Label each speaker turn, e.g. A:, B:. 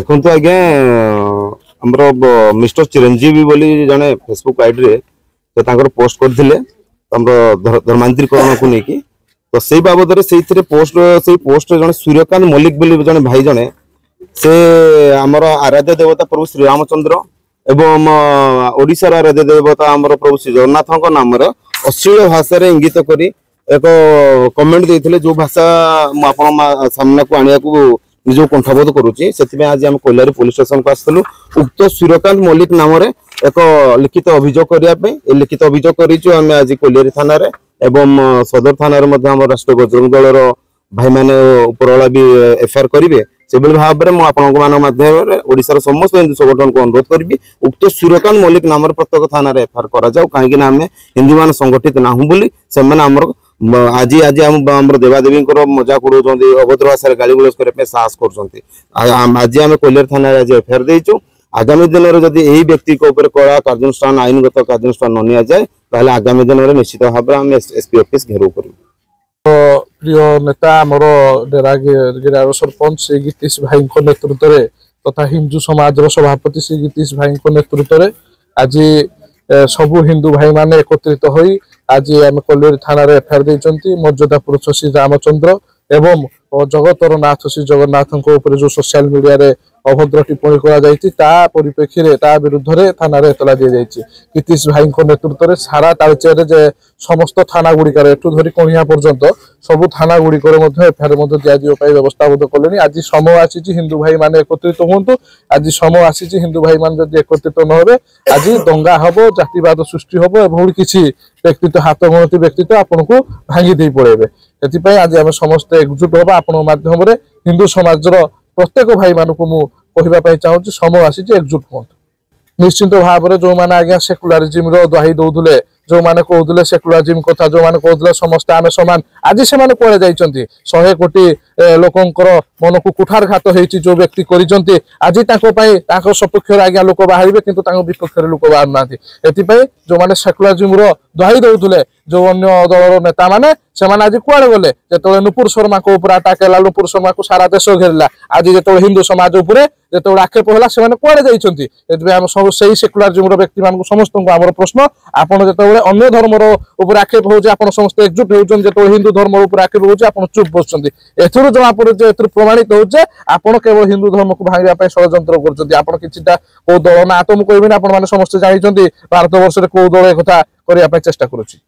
A: देखो आज्ञा आमर मिस्टर चिरंजीवी बोली जड़े फेसबुक आईडी से पोस्ट करते धर्मांतरीकरण को लेकिन तो से बाबद से पोस्ट जड़े सूर्यकांत मल्लिक बोली जड़े भाई जड़े से आमर आराध्य देवता प्रभु श्री रामचंद्र एवं ओडिशार आराध्य देवता आमर प्रभु श्री जगन्नाथ नाम अश्लील भाषा इंगित करी एक कमेंट देते जो भाषा सामना को आने को निज कंठबोध करुच्ची से आज आम कोइलारी पुलिस स्टेशन को आसलु उक्त सूर्यकांत मल्लिक नाम एक लिखित अभियोग करने लिखित अभियोग करें आज कोइलारी थाना एवं सदर थाना राष्ट्रीय बजरंग दलर भाई मैंने उपरवाला भी एफआईआर करेंगे से भाव में माध्यम ओडिशार समस्त हिंदू संगठन को अनुरोध करी उक्त सूर्यकांत मल्लिक नाम प्रत्येक थाना एफआईआर करा कहीं आम हिंदू मान संगठित ना बोली से आज आज आम देवादेवी मजाक उड़ाऊँ अभद्र भाषा गाड़ी गुलज करने साहस कर आज आम कोइलारी थाना आज एफआईआर देचु आगामी दिन में जब यही व्यक्ति कड़ा कार्यानुष्ठान आईनगत कार्यानुष्ठान न निजाए ताहले आगामी दिन में निश्चित भाव में एसपी ऑफिस घेराव कर
B: प्रिय नेता आमर डेरागिरार सरपंच श्री गीतीश भाई नेतृत्व में तथा हिंदू समाज सभापति श्री गीतीश भाई नेतृत्व में आज सबू हिंदू भाई माने एकत्रित होई आज आम कोइलारी थाना एफआईआर देइचंती मर्यादा पुरुष श्री रामचंद्र एवं जगतर नाथ श्री जगन्नाथ जो सोशल मीडिया रे अभद्र टिप्पणी करा परिप्रेक्षी विरुद्ध में थाना एतला दी जाइए गीतीश भाई नेतृत्व में सारा तालचेर जे समस्त थाना गुड़िकार एठू धरी कणिया पर्यंत सबू थाना गुड़िकर एफआईआर दिजाई व्यवस्था कले आज समय आसी हिंदू भाई माने एकत्रित हूँ आज समय आसी हिंदू भाई मान जब एकत्रित न हे आज दंगा हम जातिवाद सृष्टि हम एभली किसी व्यक्तित्व हाथ गणती व्यक्तित्व आपन को भांगी दे पड़े से आज आम समस्ते एकजुट हवा आपण माध्यम हिंदू समाज प्रत्येक भाई मानक मुझे चाहूँगी समय आसी एकजुट हूँ निश्चिंत भाव में जो मैंने आज्ञा सेकुलारिज्म दुहाई दौले जो मैंने कहते सेकुलारिज्म कथा जो मैंने कहते समस्त आम सामान आज से कड़े जाइए 100 कोटी लोकंर मन को कुठारघात होती जो व्यक्ति कर आज सपक्ष आज्ञा लोक बाहर कि विपक्ष लोक बाहर ना जो मैंने सेकुलारिज्म दुहाई दौले जो अन्य दलर नेता मैंने से आज कुआड़े गले जो नुपुर शर्मा को ऊपर आटाक है नुपुर शर्मा को सारा देश घेरला आज जो हिंदू समाज उपरे जो आक्षेप है से कुआड़े जाइए सब से सेकुलारिज्म व्यक्ति मान समस्त आम प्रश्न आपड़ जो अन्य धर्मर उपर आक्षेप हो समस्त एकजुट हो हिंदू धर्म उपर आक्षेप हो चुप बसुँच एथुर जमा पड़े प्रमाणित होचे आपड़ केवल हिंदू धर्म को भांगा षड्यंत्र कर कौ दल ना तो मुझे कहबी आप समस्त जानते भारत वर्ष कौ दल एक चेष्टा करुच्ची।